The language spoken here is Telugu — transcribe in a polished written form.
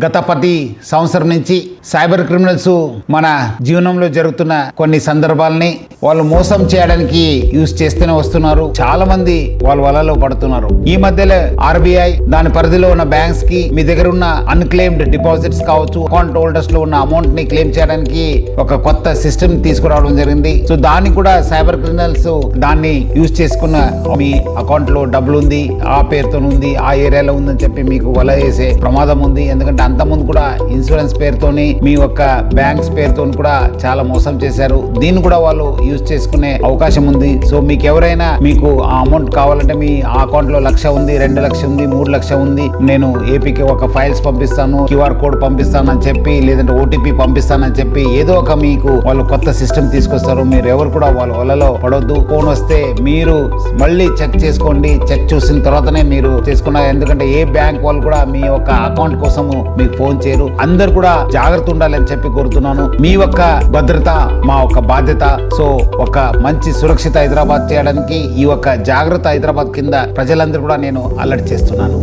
గత 10 సంవత్సరం నుంచి సైబర్ క్రిమినల్స్ మన జీవనంలో జరుగుతున్న కొన్ని సందర్భాలని వాళ్ళు మోసం చేయడానికి యూజ్ చేస్తూనే వస్తున్నారు. చాలా మంది వాళ్ళ వలలో పడుతున్నారు. ఈ మధ్యలో ఆర్బీఐ దాని పరిధిలో ఉన్న బ్యాంక్స్ కి మీ దగ్గర ఉన్న అన్క్లెయిమ్డ్ డిపాజిట్స్ కావచ్చు, అకౌంట్ హోల్డర్స్ లో ఉన్న అమౌంట్ ని క్లెయిమ్ చేయడానికి ఒక కొత్త సిస్టమ్ తీసుకురావడం జరిగింది. సో దాన్ని కూడా సైబర్ క్రిమినల్స్ దాన్ని యూజ్ చేసుకున్న మీ అకౌంట్ లో డబ్బులు ఉంది, ఆ పేరుతో ఉంది, ఆ ఏరియాలో ఉందని చెప్పి మీకు వల వేసే ప్రమాదం ఉంది. ఎందుకంటే అంతకుముందు కూడా ఇన్సూరెన్స్ పేరుతోని మీ యొక్క బ్యాంక్స్ పేరుతో కూడా చాలా మోసం చేశారు. దీన్ని కూడా వాళ్ళు యూజ్ చేసుకునే అవకాశం ఉంది. సో మీకు ఎవరైనా మీకు ఆ అమౌంట్ కావాలంటే మీ అకౌంట్ లో 1,00,000 ఉంది, 2,00,000 ఉంది, 3,00,000 ఉంది, నేను ఏపీకి ఒక ఫైల్స్ పంపిస్తాను, క్యూఆర్ కోడ్ పంపిస్తాను అని చెప్పి, లేదంటే ఓటీపీ పంపిస్తానని చెప్పి ఏదో ఒక మీకు వాళ్ళు కొత్త సిస్టమ్ తీసుకొస్తారు. మీరు ఎవరు కూడా వాళ్ళ వలలో పడొద్దు. ఫోన్ వస్తే మీరు మళ్ళీ చెక్ చేసుకోండి. చెక్ చూసిన తర్వాతనే మీరు చేసుకున్నారు. ఎందుకంటే ఏ బ్యాంక్ వాళ్ళు కూడా మీ యొక్క అకౌంట్ కోసము మీకు ఫోన్ చేయరు. అందరు కూడా జాగ్రత్త ఉండాలని చెప్పి కోరుతున్నాను. మీ యొక్క భద్రత మా యొక్క బాధ్యత. సో ఒక మంచి సురక్షిత హైదరాబాద్ చేయడానికి ఈ యొక్క జాగ్రత్త హైదరాబాద్ కింద ప్రజలందరూ కూడా నేను అలర్ట్ చేస్తున్నాను.